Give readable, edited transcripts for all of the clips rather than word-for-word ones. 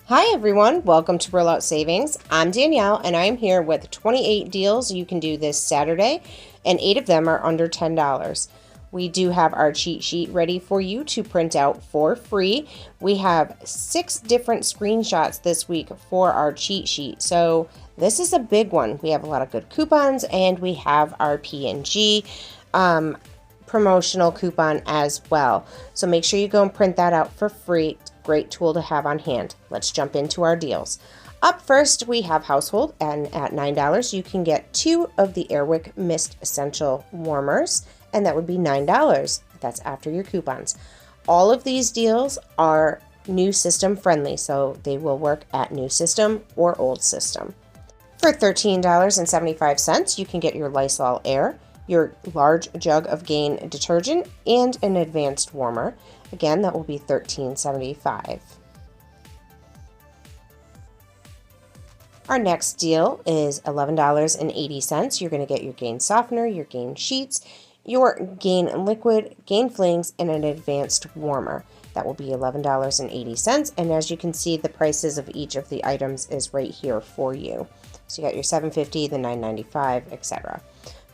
Hi everyone, welcome to Rollout Savings. I'm Danielle and I'm here with 28 deals you can do this Saturday, and 8 of them are under $10. We do have our cheat sheet ready for you to print out for free. We have 6 different screenshots this week for our cheat sheet, so this is a big one. We have a lot of good coupons and we have our P&G promotional coupon as well. So make sure you go and print that out for free. Great tool to have on hand. Let's jump into our deals. Up first, we have household, and at $9 you can get 2 of the Airwick Mist Essential Warmers, and that would be $9. That's after your coupons. All of these deals are new system friendly, so they will work at new system or old system. For $13.75, you can get your Lysol Air, your large jug of Gain detergent, and an advanced warmer. Again, that will be $13.75. Our next deal is $11.80. You're going to get your Gain softener, your Gain sheets, your Gain liquid, Gain flings, and an advanced warmer. That will be $11.80. And as you can see, the prices of each of the items is right here for you. So you got your $7.50, the $9.95, etc.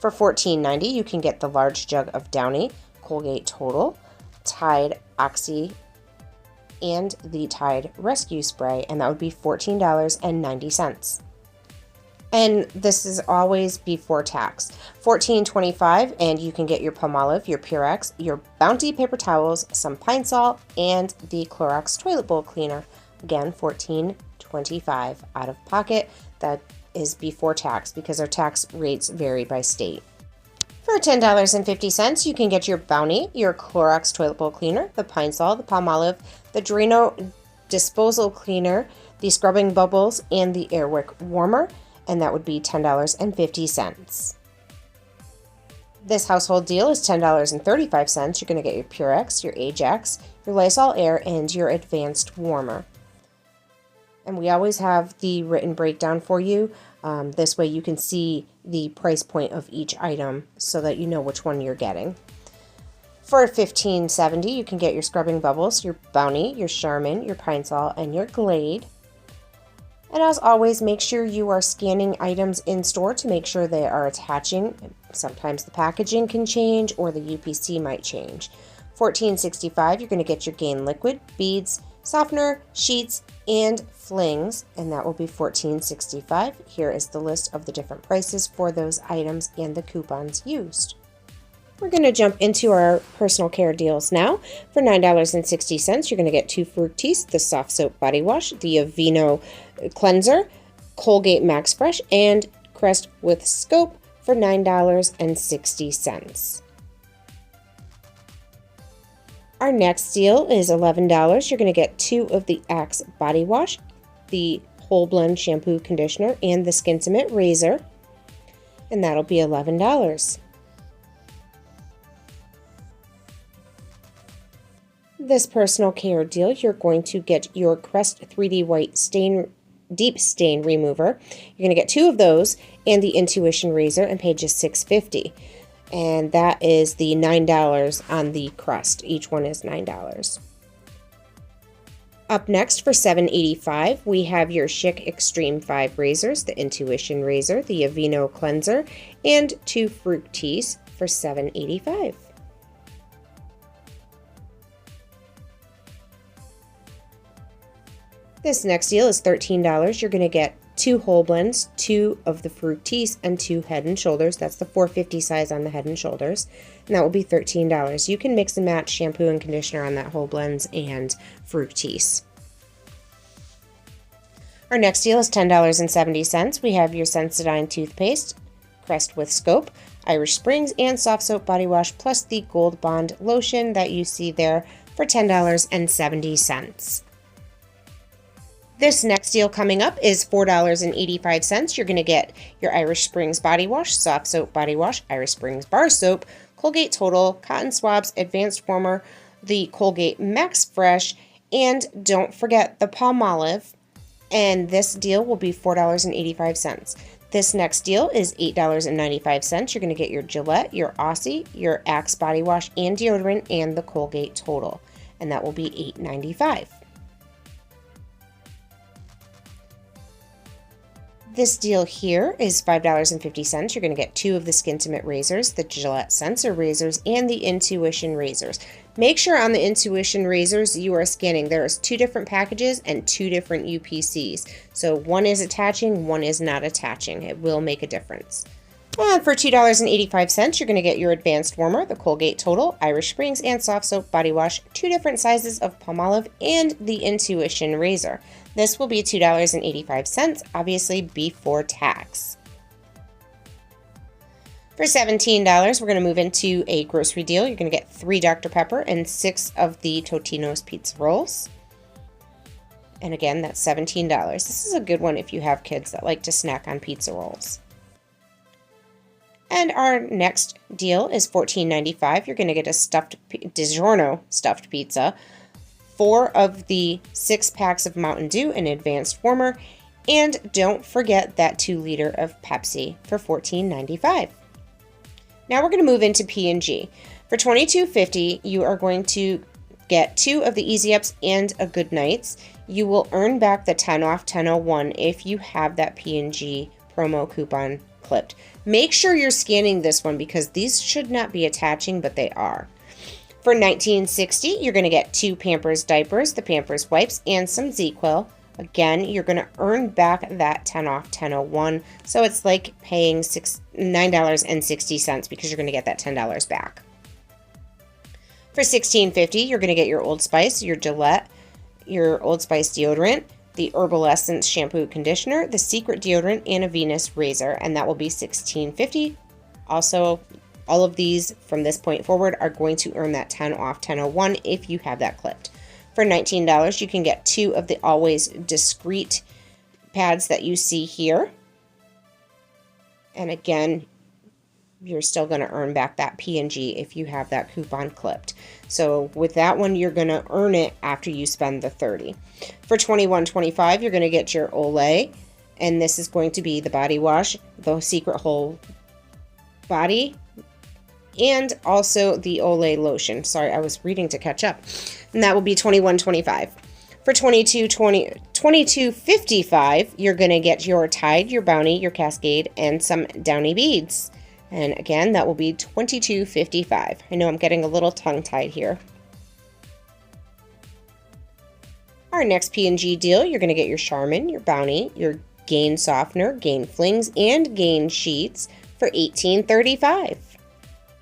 For $14.90, you can get the large jug of Downy, Colgate Total, Tide Oxy, and the Tide Rescue Spray, and that would be $14.90. And this is always before tax. $14.25, and you can get your Palmolive, your Purex, your Bounty paper towels, some Pine Sol, and the Clorox toilet bowl cleaner. Again, $14.25 out of pocket. That is before tax because our tax rates vary by state. For $10.50, you can get your Bounty, your Clorox toilet bowl cleaner, the Pine Sol, the Palmolive, the Drano disposal cleaner, the scrubbing bubbles, and the Airwick warmer, and that would be $10.50. This household deal is $10.35. You're going to get your Purex, your Ajax, your Lysol Air, and your advanced warmer. And we always have the written breakdown for you. This way you can see the price point of each item so that you know which one you're getting. For $15.70, you can get your scrubbing bubbles, your Bounty, your Charmin, your Pine Sol, and your Glade. And as always, make sure you are scanning items in store to make sure they are attaching. Sometimes the packaging can change or the UPC might change. $14.65, you're going to get your Gain liquid, beads, softener, sheets, and flings, and that will be $14.65. Here is the list of the different prices for those items and the coupons used. We're going to jump into our personal care deals now. For $9.60, you're going to get 2 Fructis, the soft soap body wash, the Aveeno cleanser, Colgate Max Fresh, and Crest with Scope for $9.60. Our next deal is $11. You're going to get 2 of the Axe body wash, the Whole Blend shampoo conditioner, and the Skintimate razor, and that'll be $11. This personal care deal, you're going to get your Crest 3D White Deep Stain Remover. You're going to get 2 of those and the Intuition razor, and pay just $6.50. And that is the $9 on the Crest. Each one is $9. Up next for $7.85, we have your Schick Extreme 5 razors, the Intuition razor, the Aveeno cleanser, and 2 Fructis for $7.85. This next deal is $13. You're going to get 2 whole blends, 2 of the Fructis, and 2 Head & Shoulders. That's the 450 size on the Head & Shoulders, and that will be $13. You can mix and match shampoo and conditioner on that whole blends and Fructis. Our next deal is $10.70. We have your Sensodyne toothpaste, Crest with Scope, Irish Springs, and soft soap body wash, plus the Gold Bond lotion that you see there for $10.70. This next deal coming up is $4.85. You're going to get your Irish Springs body wash, soft soap body wash, Irish Springs bar soap, Colgate Total, cotton swabs, advanced warmer, the Colgate Max Fresh, and don't forget the Palmolive. And this deal will be $4.85. This next deal is $8.95. You're going to get your Gillette, your Aussie, your Axe body wash and deodorant, and the Colgate Total, and that will be $8.95. This deal here is $5.50. You're going to get 2 of the Skintimate razors, the Gillette Sensor razors, and the Intuition razors. Make sure on the Intuition razors you are scanning. There's 2 different packages and 2 different UPCs. So one is attaching, one is not attaching. It will make a difference. And for $2.85, you're going to get your Advanced Warmer, the Colgate Total, Irish Springs, and Soft Soap Body Wash, 2 different sizes of Palmolive, and the Intuition razor. This will be $2.85, obviously before tax. For $17, we're going to move into a grocery deal. You're going to get 3 Dr. Pepper and 6 of the Totino's Pizza Rolls. And again, that's $17. This is a good one if you have kids that like to snack on pizza rolls. And our next deal is $14.95. You're going to get a DiGiorno stuffed pizza, 4 of the 6 packs of Mountain Dew, an Advanced Warmer, and don't forget that 2-liter of Pepsi for $14.95. Now we're going to move into P&G. For $22.50, you are going to get 2 of the Easy Ups and a Good Nights. You will earn back the 10 off 1001 if you have that P&G promo coupon clipped. Make sure you're scanning this one because these should not be attaching, but they are. For $19.60, you're going to get 2 Pampers diapers, the Pampers wipes, and some ZzzQuil. Again, you're going to earn back that 10 off 1001, so it's like paying $9.60 because you're going to get that $10 back. For $16.50, you're going to get your Old Spice, your Gillette, your Old Spice deodorant, the Herbal Essence shampoo conditioner, the Secret deodorant, and a Venus razor, and that will be $16.50. Also, all of these from this point forward are going to earn that 10 off 1001 if you have that clipped. For $19, you can get 2 of the Always Discreet pads that you see here. And again, you're still going to earn back that P&G if you have that coupon clipped. So with that one, you're going to earn it after you spend the $30. For $21.25, you're going to get your Olay, and this is going to be the body wash, the Secret Whole Body, and also the Olay lotion. Sorry, I was reading to catch up. And that will be $21.25. For $22.55, you're going to get your Tide, your Bounty, your Cascade, and some Downy beads. And again, that will be $22.55. I know I'm getting a little tongue-tied here. Our next P&G deal, you're going to get your Charmin, your Bounty, your Gain Softener, Gain Flings, and Gain Sheets for $18.35.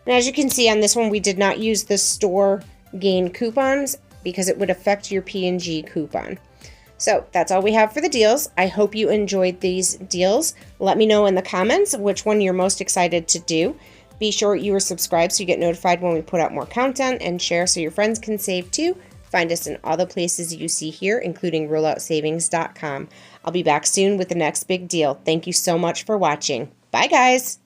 And as you can see on this one, we did not use the store Gain coupons because it would affect your P&G coupon. So that's all we have for the deals. I hope you enjoyed these deals. Let me know in the comments which one you're most excited to do. Be sure you are subscribed so you get notified when we put out more content, and share so your friends can save too. Find us in all the places you see here, including rolloutsavings.com. I'll be back soon with the next big deal. Thank you so much for watching. Bye, guys.